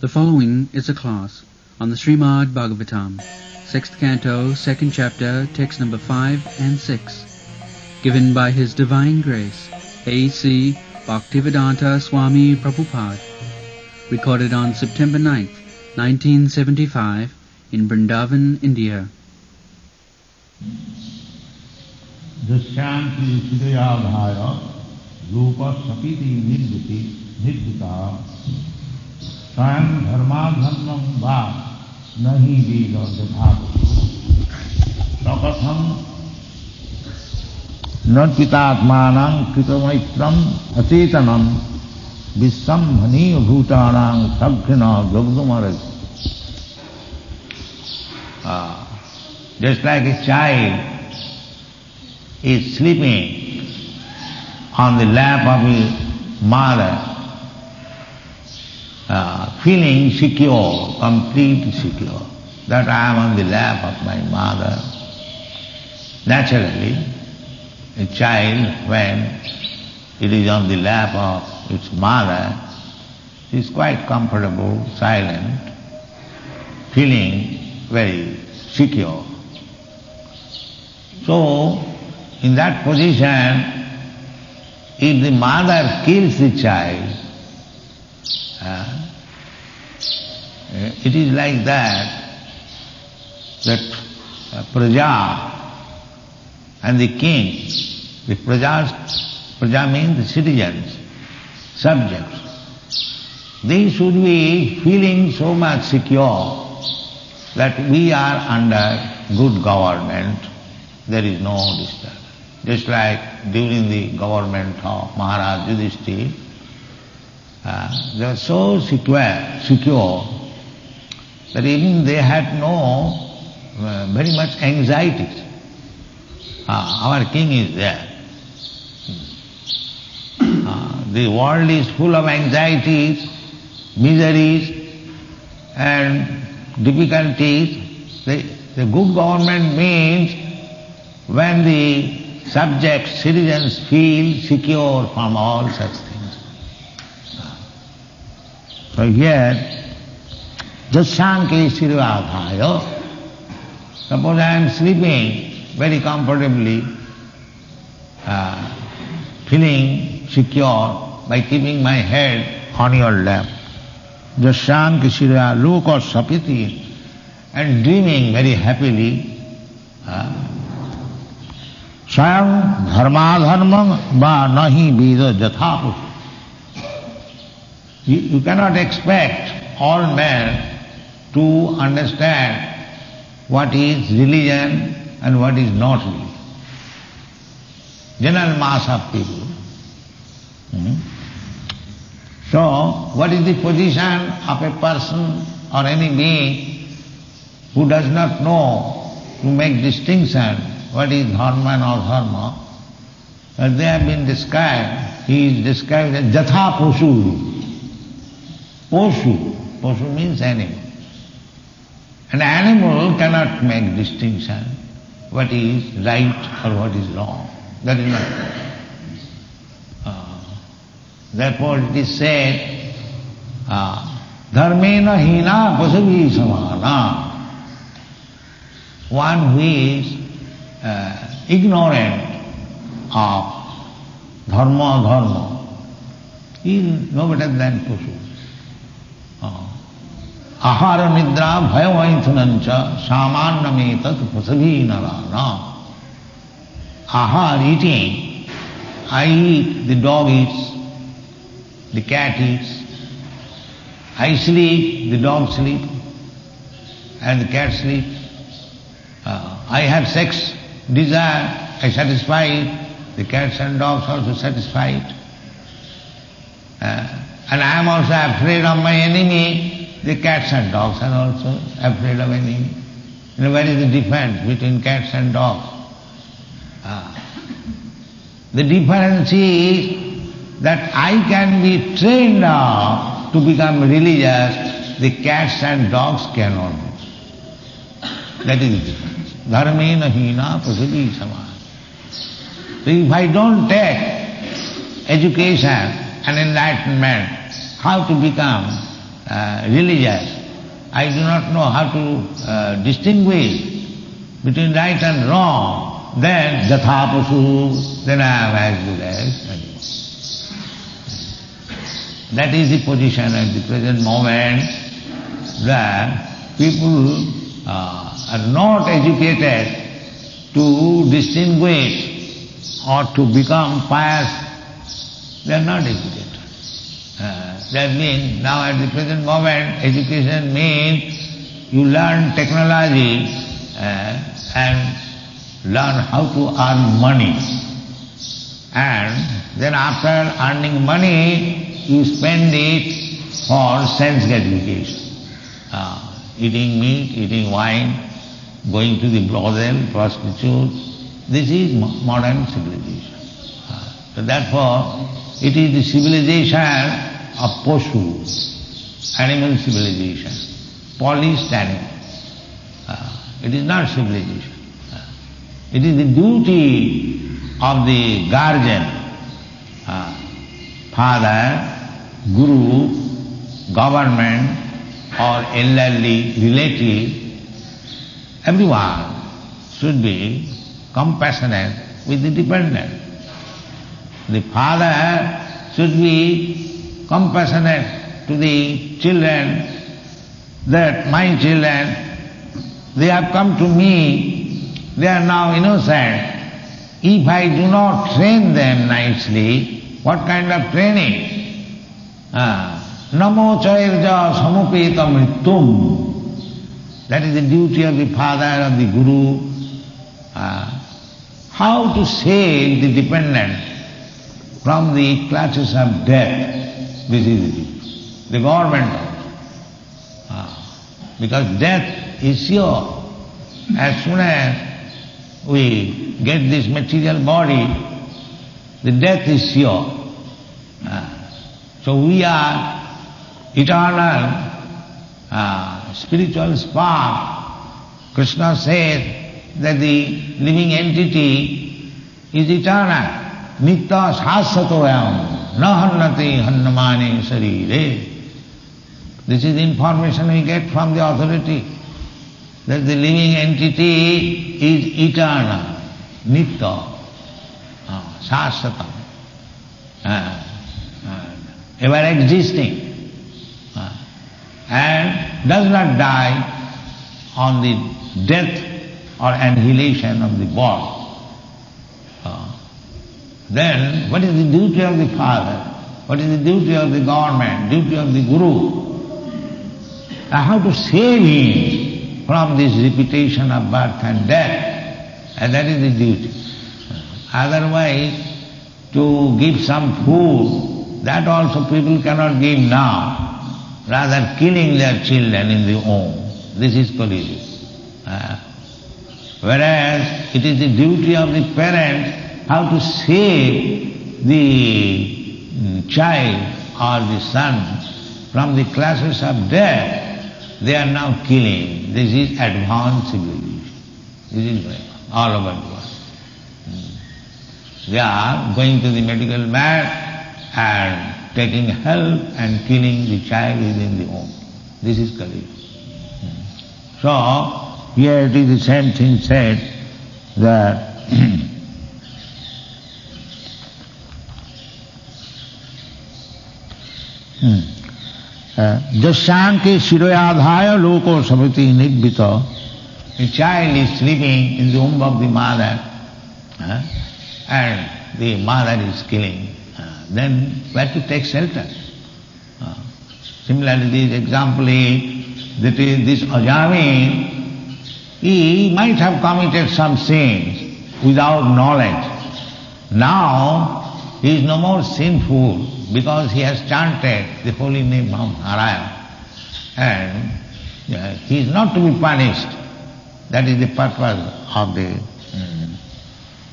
The following is a class on the Srimad Bhagavatam, 6th Canto, 2nd Chapter, text number 5 and 6, given by His Divine Grace, A.C. Bhaktivedanta Swami Prabhupada, recorded on September 9th, 1975, in Vrindavan, India. Dusyanti Sudayadhaya Rupa Sapiti Nidvita Swayam Dharmadharmam Va Nahi Veda Jathapu Sakatham Natpitatmanam Kritamaitram Achetanam Vissambhani Bhutanam Sabhrina Jagdumaraj. Just like a child is sleeping on the lap of his mother, feeling secure, completely secure, that I am on the lap of my mother. Naturally, a child, when it is on the lap of its mother, is quite comfortable, silent, feeling very secure. So, in that position, if the mother kills the child, it is like that Praja and the king, the Praja means the citizens, subjects, they should be feeling so much secure that we are under good government, there is no disturbance. Just like during the government of Maharaj Yudhishthira, they were so secure that even they had no very much anxieties. Our king is there. The world is full of anxieties, miseries and difficulties. The good government means when the subjects, citizens feel secure from all such things. So here, Jasyanke Sirvadhaya, suppose I am sleeping very comfortably, feeling secure by keeping my head on your lap. Jasyanke Sirva Loka Sapiti, and dreaming very happily, Swayam dharmadharmam va nahi vida jathapu. You cannot expect all men to understand what is religion and what is not religion. General mass of people. So, what is the position of a person or any being who does not know to make distinction what is dharma and adharma? They have been described. He is described as jatha poshu. Poshu. Poshu means animal. An animal cannot make distinction what is right or what is wrong. That is not. Therefore it is said, dharmena hina pasavi samana. One who is ignorant of dharma, he is no better than Pashu. Ahara nidra bhayavaithunancha samannametat pasavi narana. Ahar, eating, I eat, the dog eats, the cat eats. I sleep, the dog sleeps, and the cat sleeps. I have sex desire, I satisfy it, the cats and dogs also satisfy it. And I am also afraid of my enemy, the cats and dogs are also afraid of enemy. You know, what is the difference between cats and dogs? The difference is that I can be trained now to become religious, the cats and dogs cannot. That is the difference. Dharmena hina pasavi samana. So if I don't take education and enlightenment, how to become religious, I do not know how to distinguish between right and wrong, then jathapasu, then I am as good as anyone. That is the position at the present moment, that people are not educated to distinguish or to become pious. They are not educated. That means now at the present moment education means you learn technology and learn how to earn money. And then after earning money, you spend it for sense gratification. Eating meat, eating wine, going to the brothel, prostitute. This is modern civilization. So therefore, it is the civilization of Poshu, animal civilization, polished animal. It is not civilization. It is the duty of the guardian, father, guru, government, or elderly relative. Everyone should be compassionate with the dependent. The father should be compassionate to the children, that my children, they have come to me, they are now innocent. If I do not train them nicely, what kind of training? Namo chairja samupeta mrityum. That is the duty of the father, of the guru. How to save the dependent from the clutches of death, this is the duty. The government also. Because death is sure. As soon as we get this material body, the death is sure. So we are eternal spiritual spark. Krishna says that the living entity is eternal. Nitya sasatoyam na hannati hannamani sarire. This is the information we get from the authority, that the living entity is eternal, nitya, sasatam, ever existing, and does not die on the death or annihilation of the body. Then what is the duty of the father? What is the duty of the government? Duty of the guru? How to save him from this repetition of birth and death, and that is the duty. Otherwise, to give some food, that also people cannot give now, rather killing their children in the home. This is Kali Yuga. Whereas it is the duty of the parent how to save the child or the son from the clutches of death. They are now killing. This is advanced civilization. This is going on all over the world. They are going to the medical mat and taking help and killing the child within the home. This is Kali Yuga. So, here it is the same thing said, that Jasyanke shiroyadhaya loko samriti nibhita. A child is sleeping in the womb of the mother, and the mother is killing. Then where to take shelter? Similarly, this example is that this Ajami, he might have committed some sins without knowledge. Now he is no more sinful, because he has chanted the holy name of Narayana, and he is not to be punished. That is the purpose of the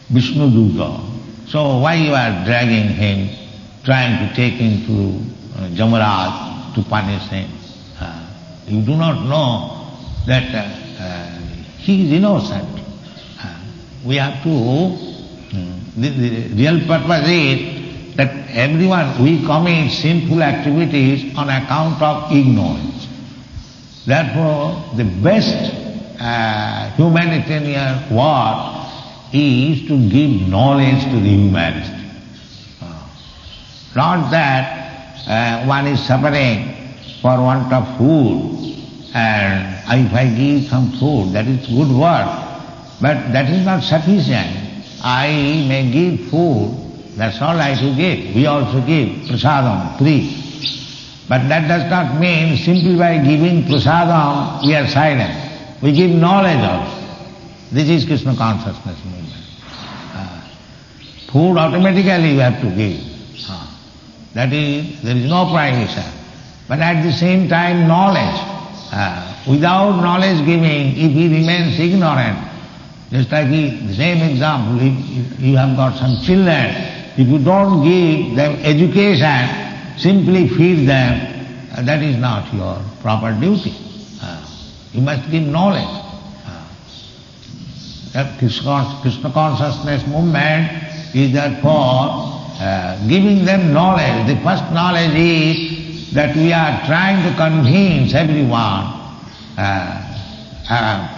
Vishnu Duta. So why you are dragging him, trying to take him to Jamaraj to punish him? You do not know that he is innocent. We have to, the real purpose is that everyone, we commit sinful activities on account of ignorance. Therefore, the best humanitarian work is to give knowledge to the humanity. Not that one is suffering for want of food, and if I give some food, that is good work, but that is not sufficient. I may give food, that's all I to give. We also give prasadam, free. But that does not mean simply by giving prasadam we are silent. We give knowledge also. This is Krishna consciousness movement. Food automatically you have to give. That is, there is no prohibition. But at the same time, knowledge. Without knowledge giving, if he remains ignorant, just like the same example, if you have got some children, if you don't give them education, simply feed them, that is not your proper duty. You must give knowledge. That Krishna consciousness movement is therefore giving them knowledge. The first knowledge is that we are trying to convince everyone,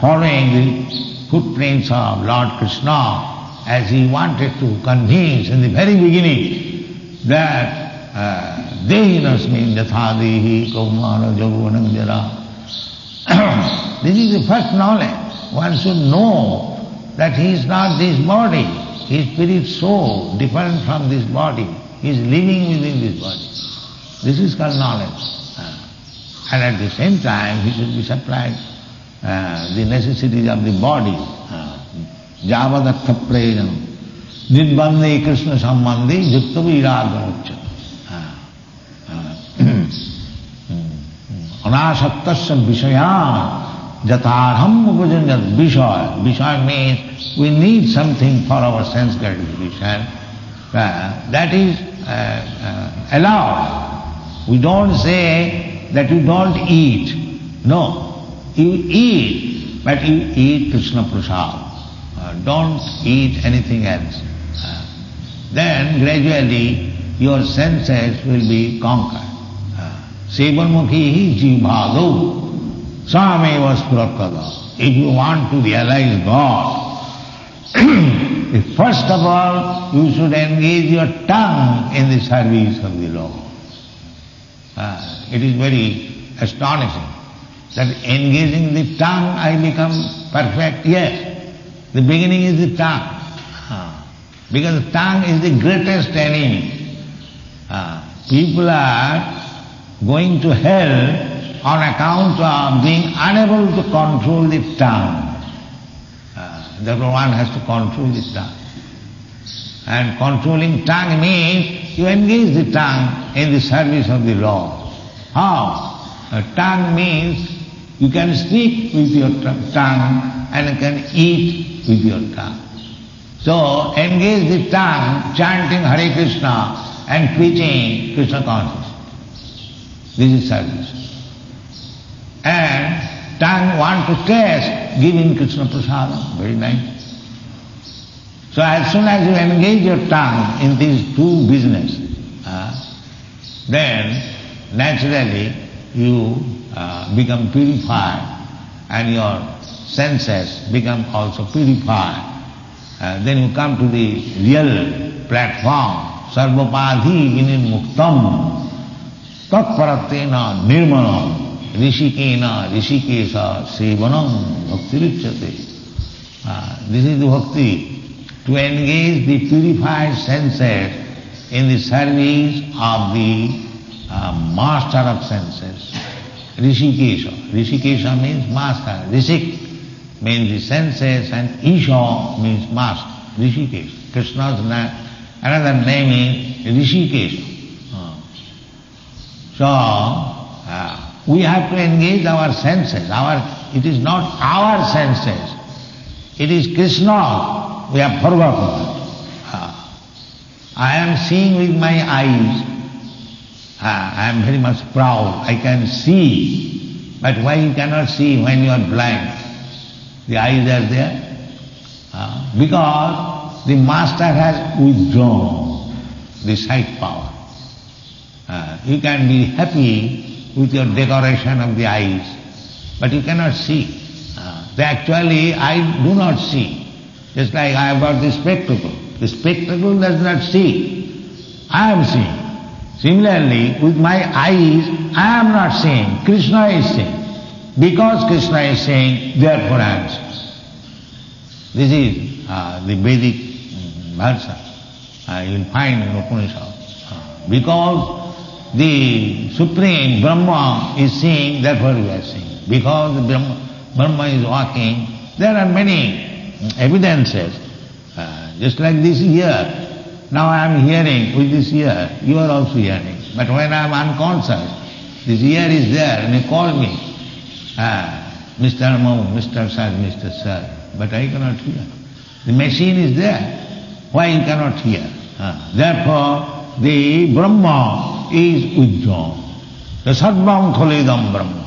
following the footprints of Lord Krishna, as he wanted to convince in the very beginning that Dehinasmin yatha dehi kaumara javanam jara. This is the first knowledge. One should know that he is not this body. His spirit soul, different from this body. He is living within this body. This is called knowledge. And at the same time, he should be supplied the necessities of the body. Javadattha prayam, nidbandhe Krishna sambandhe, yukta viragamuccha. Anasaktasya vishaya, jatarham upajanjat vishaya. Vishaya means we need something for our sense gratification. That is allowed. We don't say that you don't eat. No, you eat, but you eat Krishna prasad. Don't eat anything else. Then gradually your senses will be conquered. Sevanmukhi jivado sameva spuratada. If you want to realize God, first of all you should engage your tongue in the service of the Lord. It is very astonishing that engaging the tongue I become perfect. Yes, the beginning is the tongue. Because the tongue is the greatest enemy. People are going to hell on account of being unable to control the tongue. Therefore one has to control the tongue. And controlling tongue means you engage the tongue in the service of the Lord. How? Tongue means you can speak with your tongue and you can eat with your tongue. So engage the tongue chanting Hare Krishna and preaching Krishna consciousness. This is service. And tongue want to taste giving Krishna prasadam. Very nice. So as soon as you engage your tongue in these two businesses, then naturally you become purified and your senses become also purified. Then you come to the real platform. Sarvapadhi vinimuktam tatparatena nirmanam rishikena rishikesa sevanam bhaktirichyate. This is the bhakti, to engage the purified senses in the service of the master of senses. Rishikesha. Rishikesha means master. Rishik means the senses and Isha means master. Rishikesha. Krishna's another name is Rishikesha. So we have to engage our senses. It is not our senses. It is Krishna. We have forgotten. I am seeing with my eyes. I am very much proud. I can see. But why you cannot see when you are blind? The eyes are there. Because the master has withdrawn. the sight power. You can be happy with your decoration of the eyes, but you cannot see. Actually, I do not see. Just like I have got the spectacle. The spectacle does not see. I am seeing. Similarly, with my eyes, I am not seeing. Krishna is seeing. Because Krishna is saying, therefore I am seeing. This is the Vedic version. You will find in Upanishad. Because the Supreme Brahma is seeing, therefore we are seeing. Because the Brahma is walking, there are many evidences. Just like this ear. Now I am hearing with this ear, you are also hearing. But when I am unconscious, this ear is there and you call me, Mr. Mo, Mr. Sir, Mr. Sir. But I cannot hear. The machine is there. Why you cannot hear? Therefore, the Brahma is withdrawn. The Sarvam Khalidam Brahma.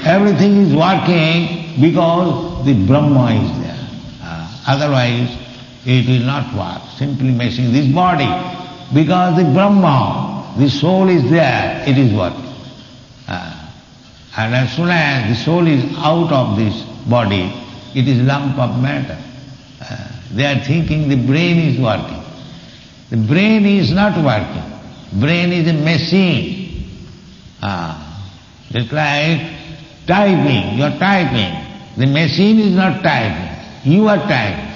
Everything is working because the Brahma is there. Otherwise, it will not work. Simply making this body. Because the Brahma, the soul is there, it is working. And as soon as the soul is out of this body, it is lump of matter. They are thinking the brain is working. The brain is not working. Brain is a machine. Just like typing, you are typing. The machine is not typing. You are typing.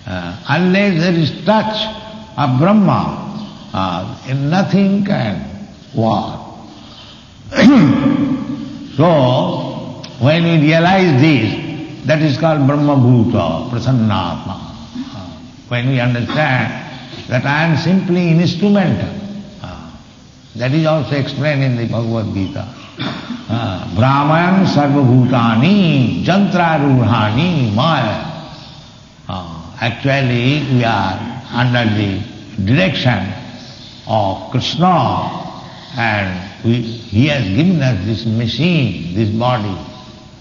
Unless there is touch of Brahma, nothing can work. So, when we realize this, that is called Brahma Bhuta, Prasannatma. When we understand that I am simply instrumental, that is also explained in the Bhagavad Gita. Brahman sarva bhutani jantraruhani maya. Actually, we are under the direction of Krishna, and he has given us this machine, this body,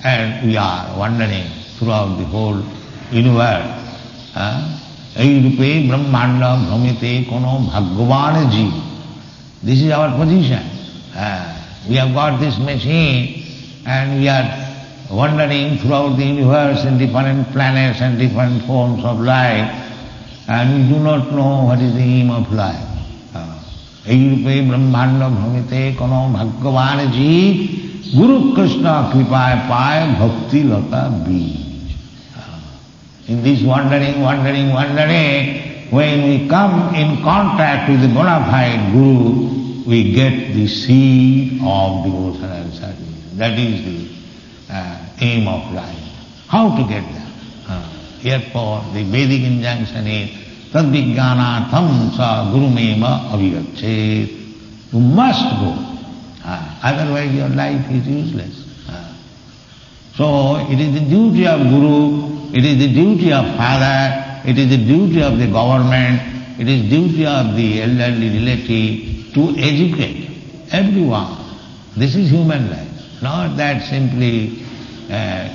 and we are wandering throughout the whole universe. Airupe brahmanda bhramite kono bhagavana ji. This is our position. We have got this machine and we are wandering throughout the universe in different planets and different forms of life, and we do not know what is the aim of life. Airupe brahmanda bhramite kono bhagavana ji Guru Krishna kripaya paya bhakti lata bij. In this wandering, when we come in contact with the bona fide Guru, we get the seed of devotional service. That is the aim of life. How to get there? Therefore, the Vedic injunction is tadvijnanatham sa gurumeva avigachet. You must go. Otherwise your life is useless. So it is the duty of Guru, it is the duty of father, it is the duty of the government, it is the duty of the elderly relative to educate everyone. This is human life, not that simply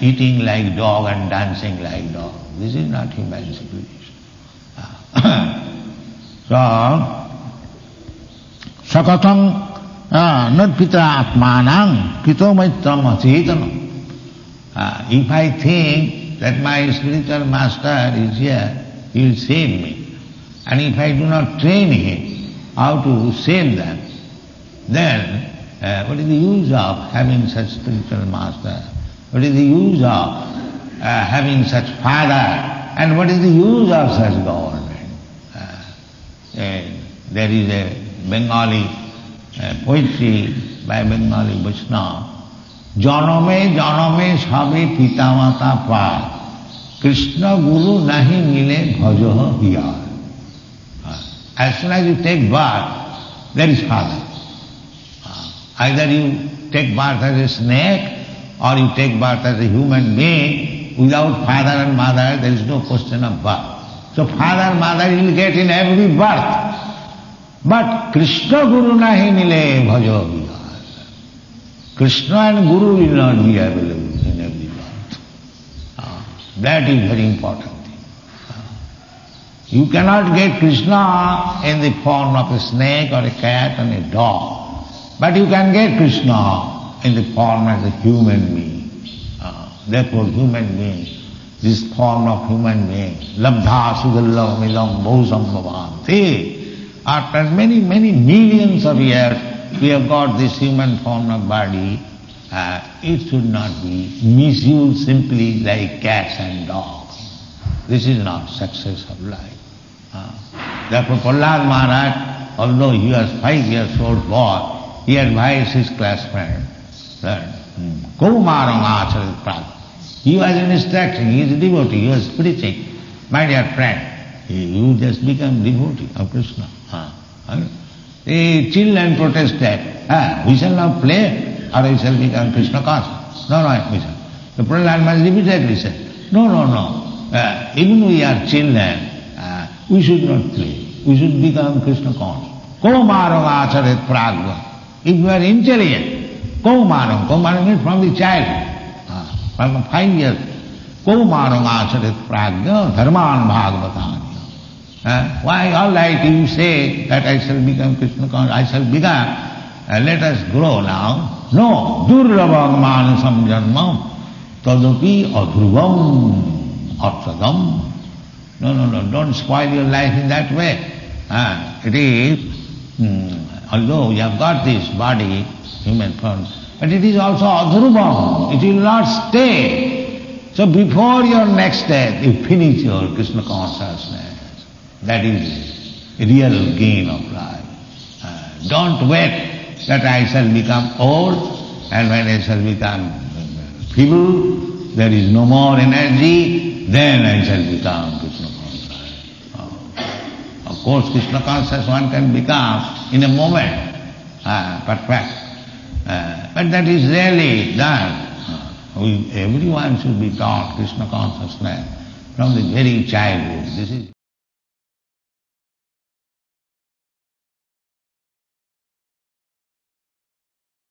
eating like dog and dancing like dog. This is not human civilization. So, sakatang not pitra atmanang kito maitram acetanam. If I think that my spiritual master is here, he will save me. And if I do not train him how to save them, then what is the use of having such spiritual master? What is the use of having such father? And what is the use of such government? There is a Bengali poetry by Bengali Vaishnava. Janame janame sabe pita mata pa Krishna Guru nahi mile bhajaha hiyar. As soon as you take birth, there is father. Either you take birth as a snake or you take birth as a human being. Without father and mother, there is no question of birth. So father and mother you will get in every birth. But Krishna Guru nahi mile bhajaha hiyar. Krishna and Guru will not be available in every birth. That is very important thing. You cannot get Krishna in the form of a snake or a cat and a dog, but you can get Krishna in the form as a human being. Therefore, human being, this form of human being, labdha sudallavamilam bhosam bhavanti. After many, many millions of years, we have got this human form of body. It should not be misused simply like cats and dogs. This is not success of life. Therefore, Prahlad Maharaj, although he was 5 years old boy, he advised his classmate that Kaumarang acharit prad. He was instructing, he is a devotee, he was preaching. My dear friend, you just become devotee of Krishna. The children protested, we shall now play or we shall become Krishna conscious. No, we shall. The Prahlad Maharaj repeatedly said, no. Even we are children, we should not play. We should become Krishna conscious. Kaumarang acharit pragva. If you are intelligent, Kaumarang means from the childhood. From 5 years, Kaumarang acharit pragya dharman bhagavatanya. Why all right you say that I shall become Krishna conscious, I shall become, let us grow now. No, durlabham manasam janmam tadapi adhruvam arsadam. No, don't spoil your life in that way. It is, although you have got this body, human form, but it is also adhrubam. It will not stay. So before your next death, you finish your Krishna consciousness. That is real gain of life. Don't wait that I shall become old, and when I shall become feeble, there is no more energy, then I shall become Krishna conscious. Of course, Krishna conscious one can become in a moment, perfect. But that is rarely done. Everyone should be taught Krishna consciousness from the very childhood. This is